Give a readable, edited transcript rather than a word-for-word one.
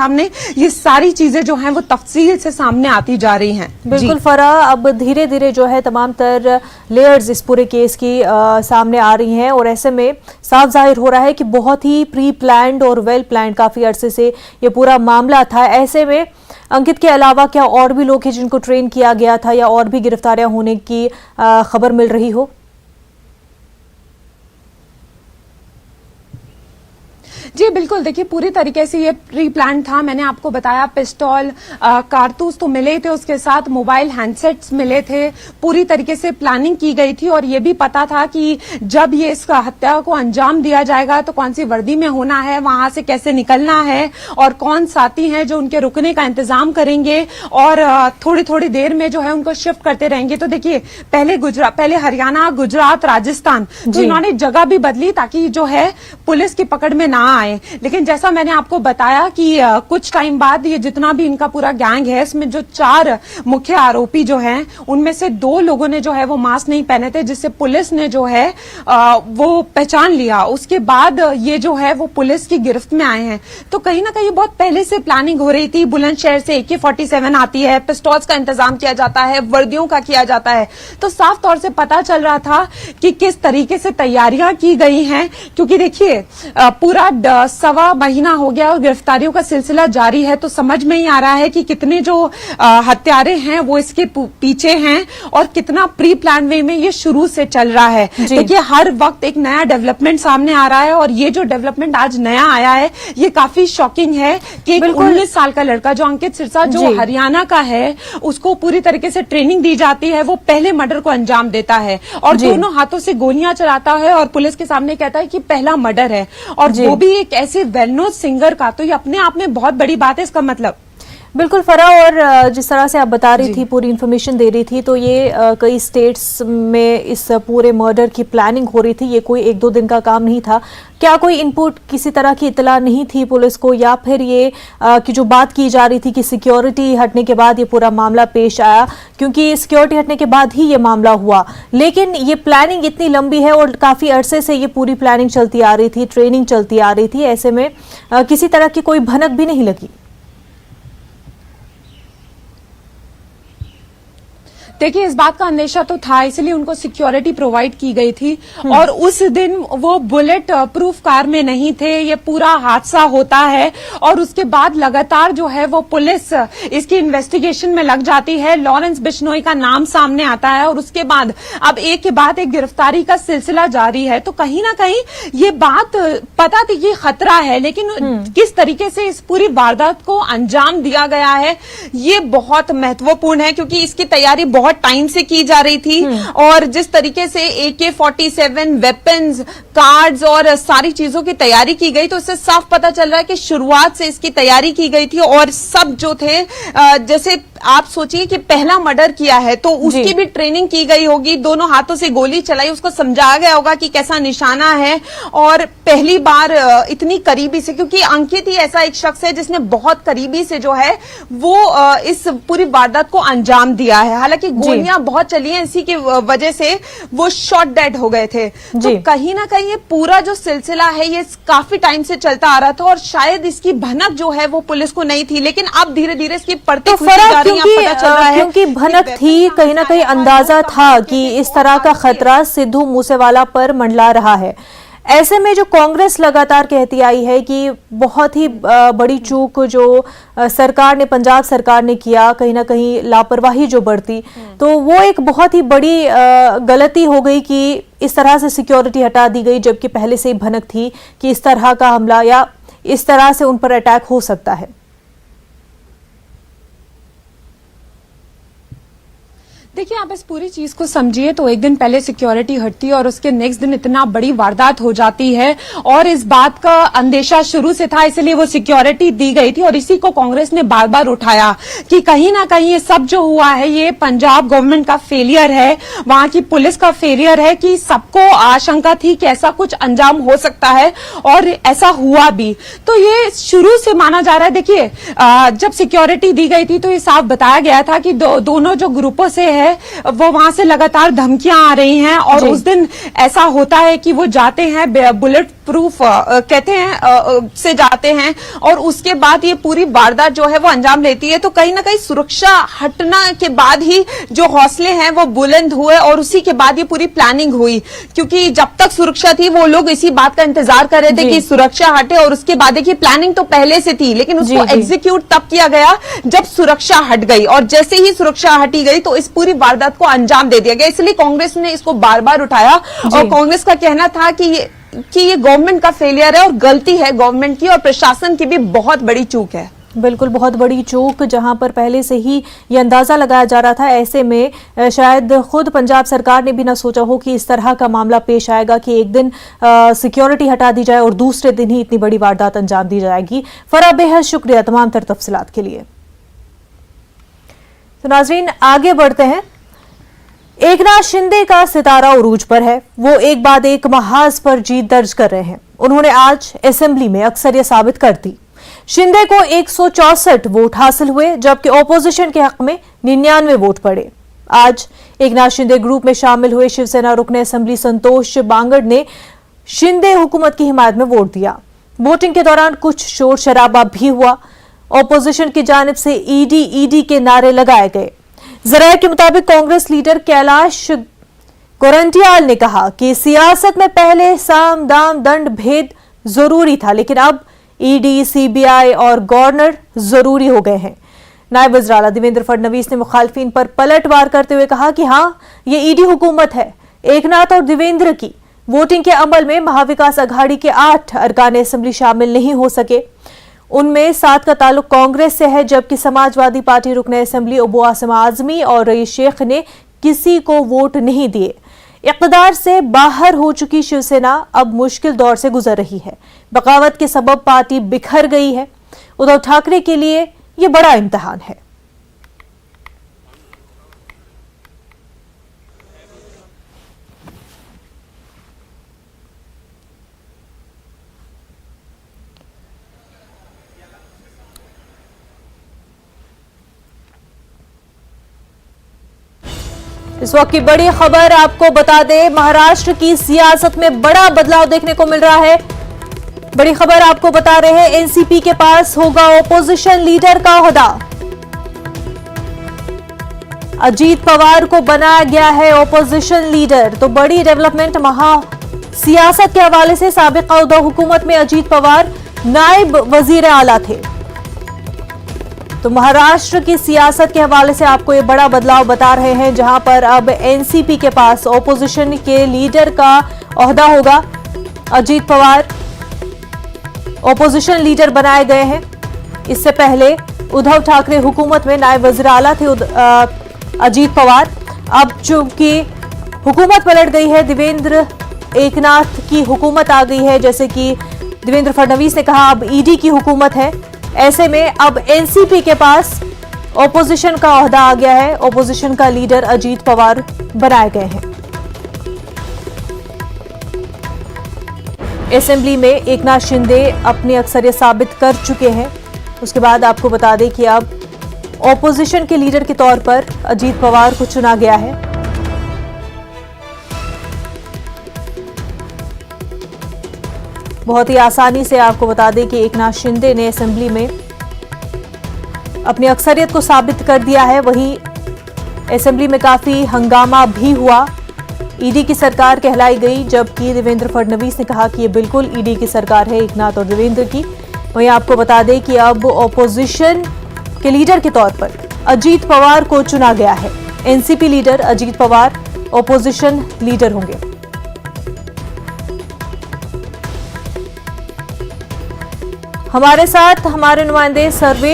सामने ये सारी चीजें जो हैं वो तफसील से सामने आती जा रही हैं। बिल्कुल फरा, अब धीरे धीरे जो है तमाम तर लेयर्स इस पूरे केस की सामने आ रही हैं और ऐसे में साफ जाहिर हो रहा है कि बहुत ही प्री प्लान्ड और वेल प्लान्ड काफी अरसे से ये पूरा मामला था। ऐसे में अंकित के अलावा क्या और भी लोग हैं जिनको ट्रेन किया गया था या और भी गिरफ्तारियां होने की खबर मिल रही हो? जी बिल्कुल, देखिए पूरी तरीके से ये प्री प्लान था। मैंने आपको बताया पिस्टल, कारतूस तो मिले थे, उसके साथ मोबाइल हैंडसेट्स मिले थे। पूरी तरीके से प्लानिंग की गई थी और ये भी पता था कि जब ये इसका हत्या को अंजाम दिया जाएगा तो कौन सी वर्दी में होना है, वहां से कैसे निकलना है और कौन साथी हैं जो उनके रुकने का इंतजाम करेंगे और थोड़ी थोड़ी देर में जो है उनको शिफ्ट करते रहेंगे। तो देखिए पहले हरियाणा, गुजरात, राजस्थान, तो इन्होंने जगह भी बदली ताकि जो है पुलिस की पकड़ में ना आए। लेकिन जैसा मैंने आपको बताया कि कुछ टाइम बाद ये जितना भी इनका पूरा गैंग है, इसमें जो 4 मुख्य आरोपी जो हैं उनमें से 2 लोगों ने जो है वो मास्क नहीं पहने थे, जिससे पुलिस ने जो है वो पहचान लिया। उसके बाद ये जो है वो पुलिस की गिरफ्त में आए हैं। तो कहीं ना कहीं बहुत पहले से प्लानिंग हो रही थी। बुलंदशहर से AK-47 आती है, पिस्टल्स का इंतजाम किया जाता है, वर्दियों का किया जाता है। तो साफ तौर से पता चल रहा था कि किस तरीके से तैयारियां की गई हैं, क्योंकि देखिए पूरा 1.25 महीना हो गया और गिरफ्तारियों का सिलसिला जारी है। तो समझ में ही आ रहा है कि कितने जो हत्यारे हैं वो इसके पीछे हैं और कितना प्री प्लान वे में ये शुरू से चल रहा है। देखिए हर वक्त एक नया डेवलपमेंट सामने आ रहा है और ये जो डेवलपमेंट आज नया आया है ये काफी शॉकिंग है कि 19 साल का लड़का जो अंकित सिरसा जो हरियाणा का है, उसको पूरी तरीके से ट्रेनिंग दी जाती है। वो पहले मर्डर को अंजाम देता है और दोनों हाथों से गोलियां चलाता है और पुलिस के सामने कहता है कि पहला मर्डर है, और वो भी एक ऐसे वेल नोन सिंगर का। तो ये अपने आप में बहुत बड़ी बात है। इसका मतलब बिल्कुल फरा, और जिस तरह से आप बता रही थी, पूरी इन्फॉर्मेशन दे रही थी, तो ये कई स्टेट्स में इस पूरे मर्डर की प्लानिंग हो रही थी। ये कोई 1-2 दिन का काम नहीं था। क्या कोई इनपुट, किसी तरह की इतला नहीं थी पुलिस को, या फिर ये कि जो बात की जा रही थी कि सिक्योरिटी हटने के बाद ये पूरा मामला पेश आया, क्योंकि सिक्योरिटी हटने के बाद ही ये मामला हुआ। लेकिन ये प्लानिंग इतनी लंबी है और काफी अरसे से ये पूरी प्लानिंग चलती आ रही थी, ट्रेनिंग चलती आ रही थी। ऐसे में किसी तरह की कोई भनक भी नहीं लगी। देखिए इस बात का अंदेशा तो था, इसलिए उनको सिक्योरिटी प्रोवाइड की गई थी। और उस दिन वो बुलेट प्रूफ कार में नहीं थे। ये पूरा हादसा होता है और उसके बाद लगातार जो है वो पुलिस इसकी इन्वेस्टिगेशन में लग जाती है। लॉरेंस बिश्नोई का नाम सामने आता है और उसके बाद अब एक के बाद एक गिरफ्तारी का सिलसिला जारी है। तो कहीं ना कहीं ये बात पता थी कि खतरा है, लेकिन किस तरीके से इस पूरी वारदात को अंजाम दिया गया है ये बहुत महत्वपूर्ण है, क्योंकि इसकी तैयारी बहुत टाइम से की जा रही थी। और जिस तरीके से AK-47 वेपन्स, कार्ड्स और सारी चीजों की तैयारी की गई, तो इससे साफ पता चल रहा है कि शुरुआत से इसकी तैयारी की गई थी। और सब जो थे, जैसे आप सोचिए कि पहला मर्डर किया है तो उसकी भी ट्रेनिंग की गई होगी, दोनों हाथों से गोली चलाई, उसको समझाया गया होगा कि कैसा निशाना है। और पहली बार इतनी करीबी से, क्योंकि अंकित ही ऐसा एक शख्स है जिसने बहुत करीबी से जो है वो इस पूरी वारदात को अंजाम दिया है। हालांकि गोलियां बहुत चली हैं, इसी की वजह से वो शॉट डेड हो गए थे। तो कहीं ना कहीं ये पूरा जो सिलसिला है ये काफी टाइम से चलता आ रहा था और शायद इसकी भनक जो है वो पुलिस को नहीं थी, लेकिन अब धीरे धीरे इसकी पड़ती क्योंकि भनक थी, कहीं ना कहीं अंदाजा था कि इस तरह का खतरा सिद्धू मूसेवाला पर मंडला रहा है। ऐसे में जो कांग्रेस लगातार कहती आई है कि बहुत ही बड़ी चूक जो सरकार ने, पंजाब सरकार ने किया, कहीं ना कहीं लापरवाही जो बढ़ती, तो वो एक बहुत ही बड़ी गलती हो गई कि इस तरह से सिक्योरिटी हटा दी गई, जबकि पहले से ही भनक थी कि इस तरह का हमला या इस तरह से उन पर अटैक हो सकता है। देखिए आप इस पूरी चीज को समझिए तो एक दिन पहले सिक्योरिटी हटती है और उसके नेक्स्ट दिन इतना बड़ी वारदात हो जाती है और इस बात का अंदेशा शुरू से था, इसलिए वो सिक्योरिटी दी गई थी। और इसी को कांग्रेस ने बार बार उठाया कि कहीं ना कहीं ये सब जो हुआ है ये पंजाब गवर्नमेंट का फेलियर है, वहां की पुलिस का फेलियर है, कि सबको आशंका थी कि ऐसा कुछ अंजाम हो सकता है और ऐसा हुआ भी। तो ये शुरू से माना जा रहा है। देखिए जब सिक्योरिटी दी गई थी तो ये साफ बताया गया था कि दोनों जो ग्रुपों से है वो वहां से लगातार धमकियां आ रही हैं और उस दिन ऐसा होता है कि वो जाते हैं बुलेट प्रूफ कहते हैं से जाते हैं और उसके बाद ये पूरी वारदात जो है वो अंजाम लेती है। तो कहीं ना कहीं सुरक्षा हटना के बाद ही जो हौसले हैं वो बुलंद हुए और उसी के बाद ये पूरी प्लानिंग हुई, क्योंकि जब तक सुरक्षा थी वो लोग इसी बात का इंतजार कर रहे थे कि सुरक्षा हटे और उसके बाद देखिए प्लानिंग तो पहले से थी लेकिन उसको एग्जीक्यूट तब किया गया जब सुरक्षा हट गई और जैसे ही सुरक्षा हटी गई तो इस पूरी वारदात को अंजाम दे दिया गया। इसलिए कांग्रेस ने इसको बार बार उठाया और कांग्रेस का कहना था कि ये गवर्नमेंट का फेलियर है और गलती है गवर्नमेंट की और प्रशासन की भी बहुत बड़ी चूक है। बिल्कुल, बहुत बड़ी चूक, जहां पर पहले से ही ये अंदाजा लगाया जा रहा था। ऐसे में शायद खुद पंजाब सरकार ने भी ना सोचा हो कि इस तरह का मामला पेश आएगा कि एक दिन सिक्योरिटी हटा दी जाए और दूसरे दिन ही इतनी बड़ी वारदात अंजाम दी जाएगी। फराह, बेहद शुक्रिया तमाम तर तफसीलात के लिए। तो नाजरीन, आगे बढ़ते हैं। एकनाथ शिंदे का सितारा उरूज पर है। वो एक बाद एक महाज पर जीत दर्ज कर रहे हैं। उन्होंने आज असेंबली में अक्सरियत साबित कर दी। शिंदे को 164 वोट हासिल हुए जबकि ऑपोजिशन के हक में 99 वोट पड़े। आज एकनाथ शिंदे ग्रुप में शामिल हुए शिवसेना रुकने असेंबली संतोष बांगड़ ने शिंदे हुकूमत की हिमायत में वोट दिया। वोटिंग के दौरान कुछ शोर शराबा भी हुआ। ऑपोजिशन की जानिब से ईडी के नारे लगाए गए। जराये के मुताबिक कांग्रेस लीडर कैलाश गोरंटियाल ने कहा कि सियासत में पहले साम दाम दंड भेद जरूरी था लेकिन अब ईडी, सीबीआई और गवर्नर जरूरी हो गए हैं। नायब वज़ीर आला देवेंद्र फडणवीस ने मुखालफिन पर पलटवार करते हुए कहा कि हाँ, ये ईडी हुकूमत है। एकनाथ और देवेंद्र की वोटिंग के अमल में महाविकास अघाड़ी के 8 अरकान असेंबली शामिल नहीं हो सके। उनमें 7 का ताल्लुक कांग्रेस से है जबकि समाजवादी पार्टी रुकने असेंबली अबू आसिम आजमी और रईस शेख ने किसी को वोट नहीं दिए। इक़्तिदार से बाहर हो चुकी शिवसेना अब मुश्किल दौर से गुजर रही है। बगावत के सबब पार्टी बिखर गई है। उद्धव ठाकरे के लिए यह बड़ा इम्तिहान है। इस वक्त की बड़ी खबर आपको बता दें, महाराष्ट्र की सियासत में बड़ा बदलाव देखने को मिल रहा है। बड़ी खबर आपको बता रहे हैं, एनसीपी के पास होगा ऑपोजिशन लीडर का ओहदा। अजीत पवार को बनाया गया है ऑपोजिशन लीडर। तो बड़ी डेवलपमेंट सियासत के हवाले से साबिक उद्धव हुकूमत में अजीत पवार नायब वजीर आला थे। तो महाराष्ट्र की सियासत के हवाले से आपको ये बड़ा बदलाव बता रहे हैं जहां पर अब एनसीपी के पास ऑपोजिशन के लीडर का ओहदा होगा। अजीत पवार ऑपोजिशन लीडर बनाए गए हैं। इससे पहले उद्धव ठाकरे हुकूमत में नायब वज़ीर आला थे अजीत पवार। अब चूंकि हुकूमत पलट गई है, देवेंद्र एकनाथ की हुकूमत आ गई है, जैसे कि देवेंद्र फडणवीस ने कहा अब ईडी की हुकूमत है। ऐसे में अब एनसीपी के पास ऑपोजिशन का ओहदा आ गया है। ऑपोजिशन का लीडर अजीत पवार बनाए गए हैं। असेंबली में एकनाथ शिंदे अपनी अक्सरियत साबित कर चुके हैं। उसके बाद आपको बता दें कि अब ऑपोजिशन के लीडर के तौर पर अजीत पवार को चुना गया है। बहुत ही आसानी से आपको बता दें कि एकनाथ शिंदे ने असेंबली में अपनी अक्सरियत को साबित कर दिया है। वहीं असेंबली में काफी हंगामा भी हुआ। ईडी की सरकार कहलाई गई जबकि देवेंद्र फडणवीस ने कहा कि ये बिल्कुल ईडी की सरकार है एकनाथ और देवेंद्र की। वहीं आपको बता दें कि अब ऑपोजिशन के लीडर के तौर पर अजीत पवार को चुना गया है। NCP leader Ajit Pawar opposition leader होंगे। हमारे साथ हमारे नुमाइंदे सर्वे